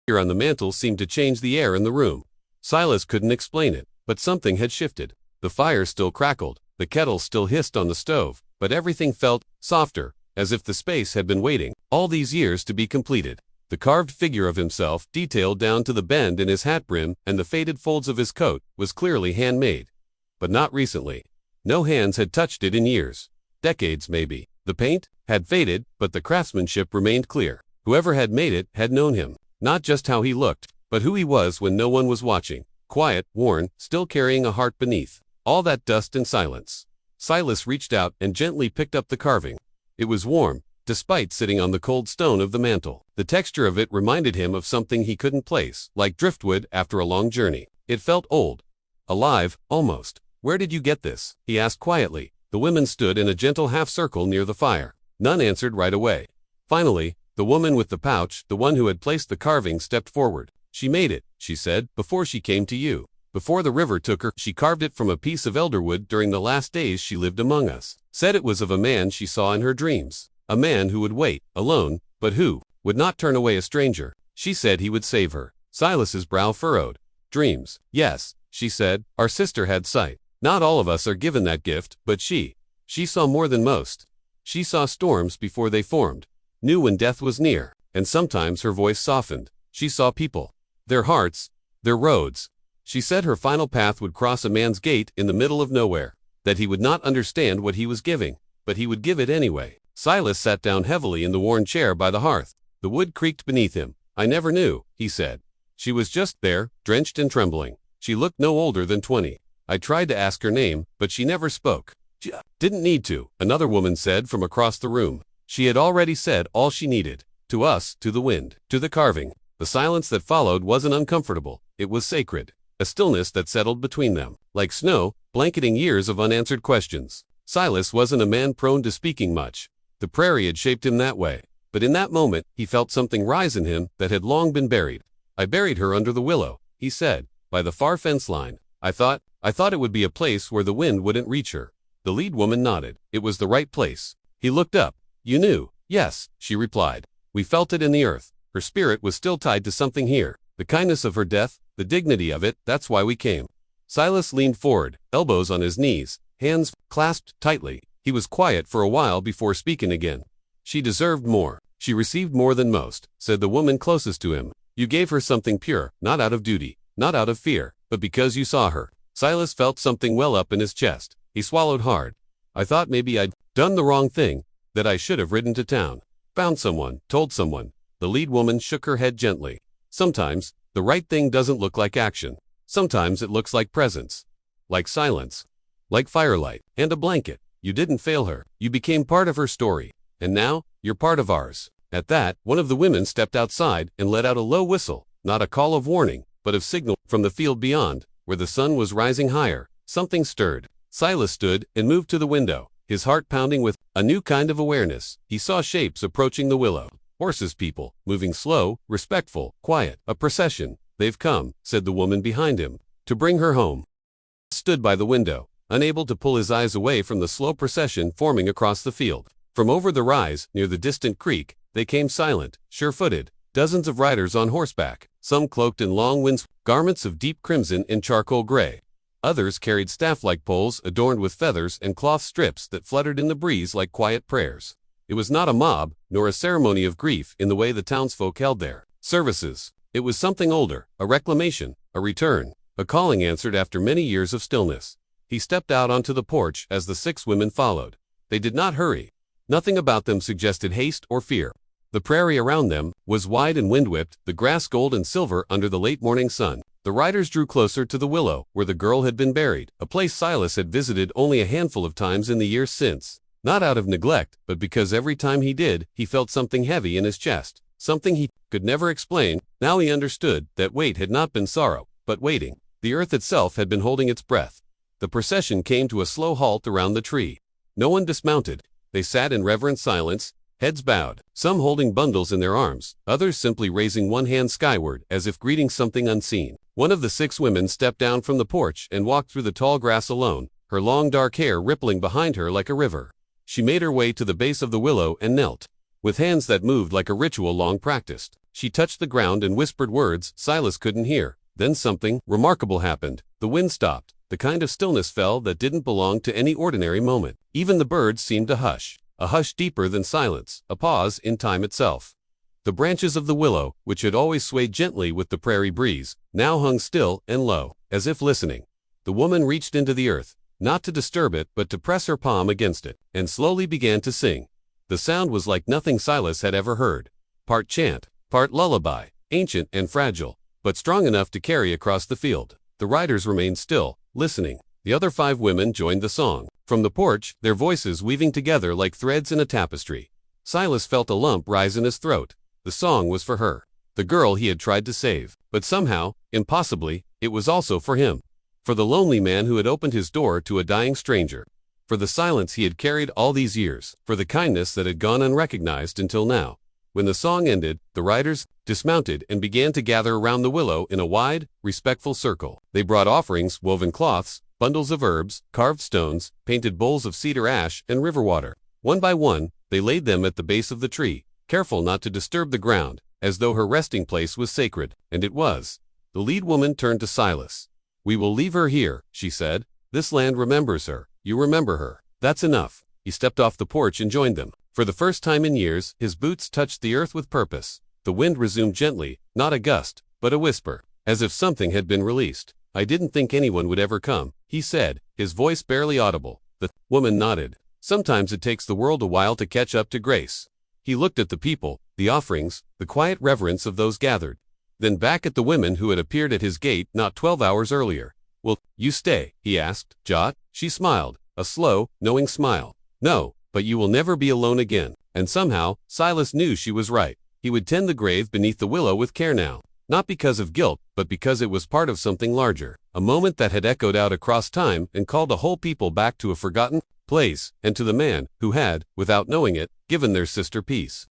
figure on the mantel seemed to change the air in the room. Silas couldn't explain it, but something had shifted. The fire still crackled, the kettle still hissed on the stove, but everything felt softer, as if the space had been waiting all these years to be completed. The carved figure of himself, detailed down to the bend in his hat brim and the faded folds of his coat, was clearly handmade. But not recently. No hands had touched it in years. Decades, maybe. The paint had faded, but the craftsmanship remained clear. Whoever had made it had known him. Not just how he looked, but who he was when no one was watching. Quiet, worn, still carrying a heart beneath all that dust and silence. Silas reached out and gently picked up the carving. It was warm, despite sitting on the cold stone of the mantel. The texture of it reminded him of something he couldn't place, like driftwood after a long journey. It felt old. Alive, almost. "Where did you get this?" he asked quietly. The women stood in a gentle half-circle near the fire. None answered right away. Finally, the woman with the pouch, the one who had placed the carving, stepped forward. "She made it," she said, "before she came to you. Before the river took her, she carved it from a piece of elderwood during the last days she lived among us. Said it was of a man she saw in her dreams. A man who would wait, alone, but who would not turn away a stranger. She said he would save her." Silas's brow furrowed. "Dreams. Yes," she said. "Our sister had sight. Not all of us are given that gift, but she saw more than most. She saw storms before they formed, knew when death was near, and sometimes her voice softened. She saw people, their hearts, their roads. She said her final path would cross a man's gate in the middle of nowhere, that he would not understand what he was giving, but he would give it anyway." Silas sat down heavily in the worn chair by the hearth. The wood creaked beneath him. "I never knew," he said. "She was just there, drenched and trembling. She looked no older than 20. I tried to ask her name, but she never spoke." "She didn't need to," another woman said from across the room. She had already said all she needed. To us, to the wind, to the carving. The silence that followed wasn't uncomfortable. It was sacred. A stillness that settled between them, like snow, blanketing years of unanswered questions. Silas wasn't a man prone to speaking much. The prairie had shaped him that way. But in that moment, he felt something rise in him that had long been buried. "I buried her under the willow," he said, "by the far fence line. I thought it would be a place where the wind wouldn't reach her." The lead woman nodded. It was the right place. He looked up. "You knew?" "Yes," she replied. "We felt it in the earth. Her spirit was still tied to something here. The kindness of her death, the dignity of it, that's why we came." Silas leaned forward, elbows on his knees, hands clasped tightly. He was quiet for a while before speaking again. "She deserved more. She received more than most," said the woman closest to him. "You gave her something pure, not out of duty, not out of fear, but because you saw her." Silas felt something well up in his chest. He swallowed hard. "I thought maybe I'd done the wrong thing, that I should have ridden to town. Found someone, told someone." The lead woman shook her head gently. "Sometimes, the right thing doesn't look like action. Sometimes it looks like presence. Like silence. Like firelight. And a blanket. You didn't fail her. You became part of her story. And now, you're part of ours." At that, one of the women stepped outside and let out a low whistle, not a call of warning, but of signal. From the field beyond, where the sun was rising higher, something stirred. Silas stood and moved to the window, his heart pounding with a new kind of awareness. He saw shapes approaching the willow. Horses, people, moving slow, respectful, quiet. "A procession. They've come," said the woman behind him, "to bring her home." He stood by the window, unable to pull his eyes away from the slow procession forming across the field. From over the rise, near the distant creek, they came silent, sure-footed, dozens of riders on horseback, some cloaked in long garments of deep crimson and charcoal gray. Others carried staff-like poles adorned with feathers and cloth strips that fluttered in the breeze like quiet prayers. It was not a mob, nor a ceremony of grief in the way the townsfolk held their services. It was something older, a reclamation, a return, a calling answered after many years of stillness. He stepped out onto the porch as the 6 women followed. They did not hurry. Nothing about them suggested haste or fear. The prairie around them was wide and wind-whipped, the grass gold and silver under the late morning sun. The riders drew closer to the willow where the girl had been buried, a place Silas had visited only a handful of times in the years since. Not out of neglect, but because every time he did, he felt something heavy in his chest, something he could never explain. Now he understood that weight had not been sorrow, but waiting. The earth itself had been holding its breath. The procession came to a slow halt around the tree. No one dismounted. They sat in reverent silence, heads bowed, some holding bundles in their arms, others simply raising one hand skyward as if greeting something unseen. One of the 6 women stepped down from the porch and walked through the tall grass alone, her long dark hair rippling behind her like a river. She made her way to the base of the willow and knelt, with hands that moved like a ritual long practiced. She touched the ground and whispered words Silas couldn't hear. Then something remarkable happened. The wind stopped. The kind of stillness fell that didn't belong to any ordinary moment. Even the birds seemed to hush. A hush deeper than silence, a pause in time itself. The branches of the willow, which had always swayed gently with the prairie breeze, now hung still and low, as if listening. The woman reached into the earth, not to disturb it but to press her palm against it, and slowly began to sing. The sound was like nothing Silas had ever heard. Part chant, part lullaby, ancient and fragile, but strong enough to carry across the field. The riders remained still, listening. The other 5 women joined the song. From the porch, their voices weaving together like threads in a tapestry. Silas felt a lump rise in his throat. The song was for her, the girl he had tried to save. But somehow, impossibly, it was also for him. For the lonely man who had opened his door to a dying stranger. For the silence he had carried all these years. For the kindness that had gone unrecognized until now. When the song ended, the riders dismounted and began to gather around the willow in a wide, respectful circle. They brought offerings, woven cloths, bundles of herbs, carved stones, painted bowls of cedar ash and river water. One by one, they laid them at the base of the tree, careful not to disturb the ground, as though her resting place was sacred, and it was. The lead woman turned to Silas. "We will leave her here," she said. "This land remembers her. You remember her. That's enough." He stepped off the porch and joined them. For the first time in years, his boots touched the earth with purpose. The wind resumed gently, not a gust, but a whisper, as if something had been released. "I didn't think anyone would ever come," he said, his voice barely audible. The woman nodded. "Sometimes it takes the world a while to catch up to grace." He looked at the people, the offerings, the quiet reverence of those gathered. Then back at the women who had appeared at his gate not 12 hours earlier. "Will you stay?" he asked. "Jot?" She smiled, a slow, knowing smile. "No, but you will never be alone again." And somehow, Silas knew she was right. He would tend the grave beneath the willow with care now. Not because of guilt, but because it was part of something larger. A moment that had echoed out across time and called a whole people back to a forgotten place, and to the man who had, without knowing it, given their sister peace.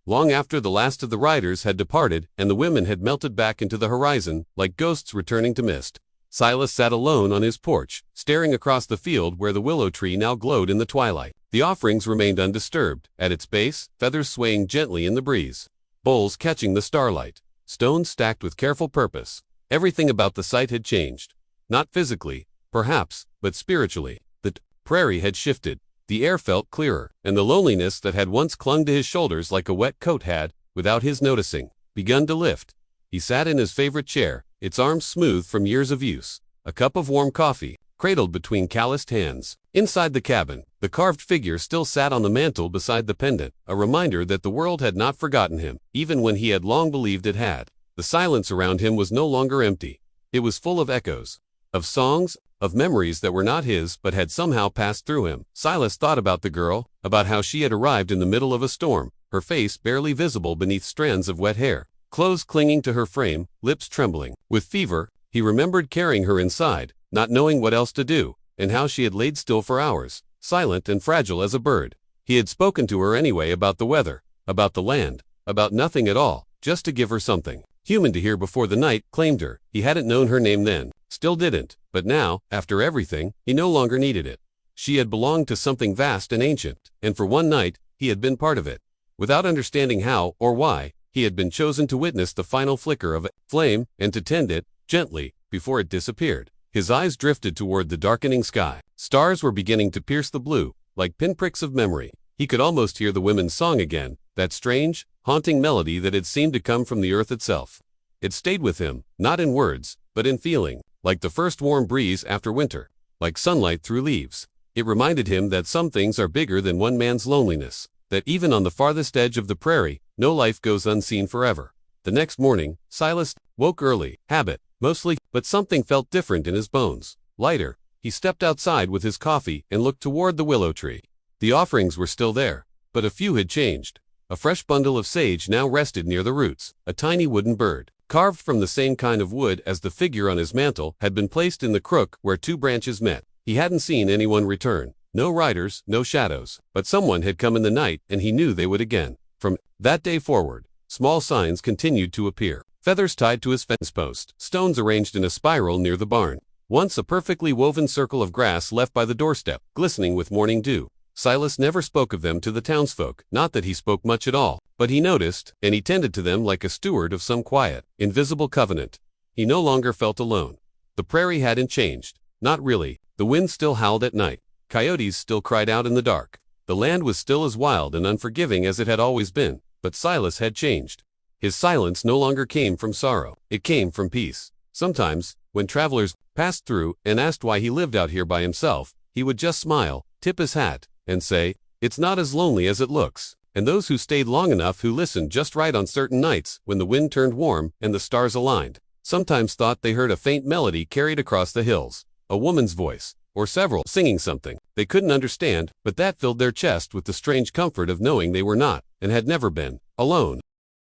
Long after the last of the riders had departed and the women had melted back into the horizon, like ghosts returning to mist, Silas sat alone on his porch, staring across the field where the willow tree now glowed in the twilight. The offerings remained undisturbed, at its base, feathers swaying gently in the breeze, bowls catching the starlight, stones stacked with careful purpose. Everything about the site had changed. Not physically, perhaps, but spiritually. The prairie had shifted. The air felt clearer, and the loneliness that had once clung to his shoulders like a wet coat had, without his noticing, begun to lift. He sat in his favorite chair, its arms smooth from years of use, a cup of warm coffee, cradled between calloused hands. Inside the cabin, the carved figure still sat on the mantel beside the pendant, a reminder that the world had not forgotten him, even when he had long believed it had. The silence around him was no longer empty. It was full of echoes, of songs, of memories that were not his but had somehow passed through him. Silas thought about the girl, about how she had arrived in the middle of a storm, her face barely visible beneath strands of wet hair, clothes clinging to her frame, lips trembling. With fever, he remembered carrying her inside, not knowing what else to do, and how she had laid still for hours, silent and fragile as a bird. He had spoken to her anyway about the weather, about the land, about nothing at all, just to give her something human to hear before the night claimed her. He hadn't known her name then, still didn't, but now, after everything, he no longer needed it. She had belonged to something vast and ancient, and for one night, he had been part of it. Without understanding how or why, he had been chosen to witness the final flicker of a flame and to tend it, gently, before it disappeared. His eyes drifted toward the darkening sky. Stars were beginning to pierce the blue, like pinpricks of memory. He could almost hear the women's song again, that strange, haunting melody that had seemed to come from the earth itself. It stayed with him, not in words, but in feeling, like the first warm breeze after winter, like sunlight through leaves. It reminded him that some things are bigger than one man's loneliness, that even on the farthest edge of the prairie, no life goes unseen forever. The next morning, Silas woke early, habit, mostly, but something felt different in his bones. Lighter. He stepped outside with his coffee and looked toward the willow tree. The offerings were still there, but a few had changed. A fresh bundle of sage now rested near the roots. A tiny wooden bird, carved from the same kind of wood as the figure on his mantel, had been placed in the crook where 2 branches met. He hadn't seen anyone return. No riders, no shadows. But someone had come in the night, and he knew they would again. From that day forward, small signs continued to appear. Feathers tied to his fence post, stones arranged in a spiral near the barn. Once a perfectly woven circle of grass left by the doorstep, glistening with morning dew. Silas never spoke of them to the townsfolk, not that he spoke much at all. But he noticed, and he tended to them like a steward of some quiet, invisible covenant. He no longer felt alone. The prairie hadn't changed. Not really. The wind still howled at night. Coyotes still cried out in the dark. The land was still as wild and unforgiving as it had always been, but Silas had changed. His silence no longer came from sorrow. It came from peace. Sometimes, when travelers passed through and asked why he lived out here by himself, he would just smile, tip his hat, and say, "It's not as lonely as it looks." And those who stayed long enough, who listened just right on certain nights when the wind turned warm and the stars aligned, sometimes thought they heard a faint melody carried across the hills, a woman's voice, or several singing something they couldn't understand, but that filled their chest with the strange comfort of knowing they were not, and had never been, alone.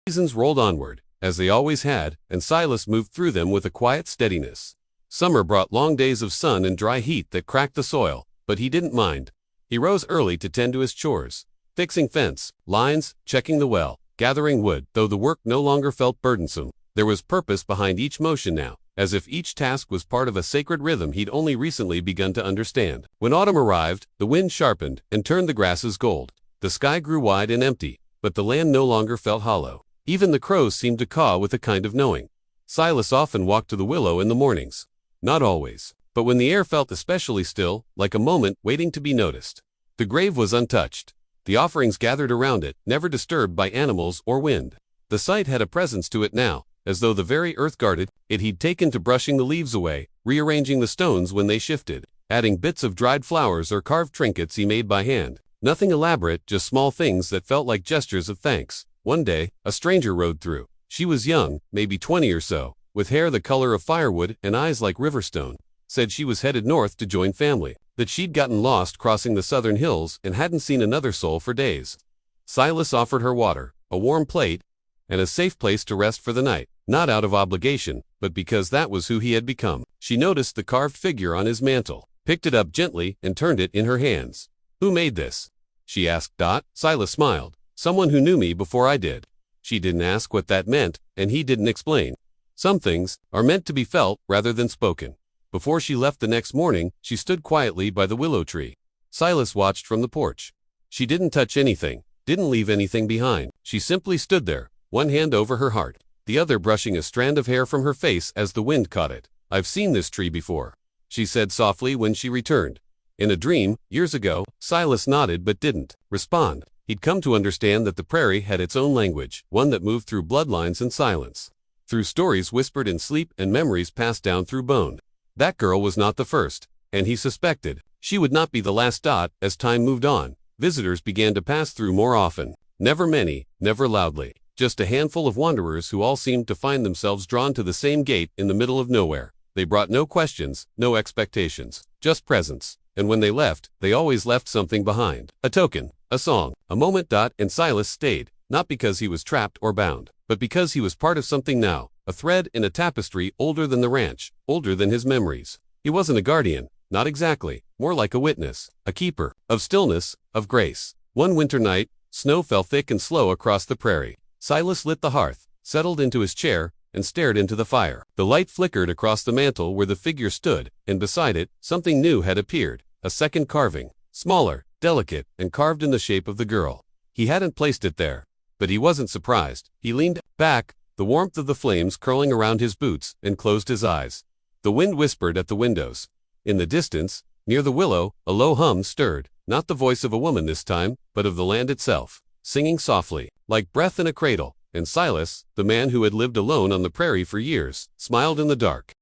Seasons rolled onward, as they always had, and Silas moved through them with a quiet steadiness. Summer brought long days of sun and dry heat that cracked the soil, but he didn't mind. He rose early to tend to his chores, fixing fence lines, checking the well, gathering wood. Though the work no longer felt burdensome, there was purpose behind each motion now, as if each task was part of a sacred rhythm he'd only recently begun to understand. When autumn arrived, the wind sharpened and turned the grasses gold. The sky grew wide and empty, but the land no longer felt hollow. Even the crows seemed to caw with a kind of knowing. Silas often walked to the willow in the mornings. Not always, but when the air felt especially still, like a moment waiting to be noticed. The grave was untouched. The offerings gathered around it, never disturbed by animals or wind. The site had a presence to it now, as though the very earth guarded it. He'd taken to brushing the leaves away, rearranging the stones when they shifted, adding bits of dried flowers or carved trinkets he made by hand. Nothing elaborate, just small things that felt like gestures of thanks. One day, a stranger rode through. She was young, maybe 20 or so, with hair the color of firewood and eyes like riverstone. Said she was headed north to join family, that she'd gotten lost crossing the southern hills and hadn't seen another soul for days. Silas offered her water, a warm plate, and a safe place to rest for the night, not out of obligation, but because that was who he had become. She noticed the carved figure on his mantle, picked it up gently and turned it in her hands. "Who made this?" she asked. Silas smiled. "Someone who knew me before I did." She didn't ask what that meant, and he didn't explain. Some things are meant to be felt rather than spoken. Before she left the next morning, she stood quietly by the willow tree. Silas watched from the porch. She didn't touch anything, didn't leave anything behind. She simply stood there, one hand over her heart, the other brushing a strand of hair from her face as the wind caught it. "I've seen this tree before," she said softly when she returned. "In a dream, years ago." Silas nodded but didn't respond. He'd come to understand that the prairie had its own language, one that moved through bloodlines and silence, through stories whispered in sleep and memories passed down through bone. That girl was not the first, and he suspected she would not be the last. As time moved on, visitors began to pass through more often. Never many, never loudly, just a handful of wanderers who all seemed to find themselves drawn to the same gate in the middle of nowhere. They brought no questions, no expectations, just presence. And when they left, they always left something behind. A token, a song, a moment. And Silas stayed, not because he was trapped or bound, but because he was part of something now, a thread in a tapestry older than the ranch, older than his memories. He wasn't a guardian, not exactly, more like a witness, a keeper, of stillness, of grace. One winter night, snow fell thick and slow across the prairie. Silas lit the hearth, settled into his chair, and stared into the fire. The light flickered across the mantel where the figure stood, and beside it, something new had appeared, a second carving, smaller, delicate, and carved in the shape of the girl. He hadn't placed it there, but he wasn't surprised. He leaned back, the warmth of the flames curling around his boots, and closed his eyes. The wind whispered at the windows. In the distance, near the willow, a low hum stirred, not the voice of a woman this time, but of the land itself, singing softly, like breath in a cradle. And Silas, the man who had lived alone on the prairie for years, smiled in the dark.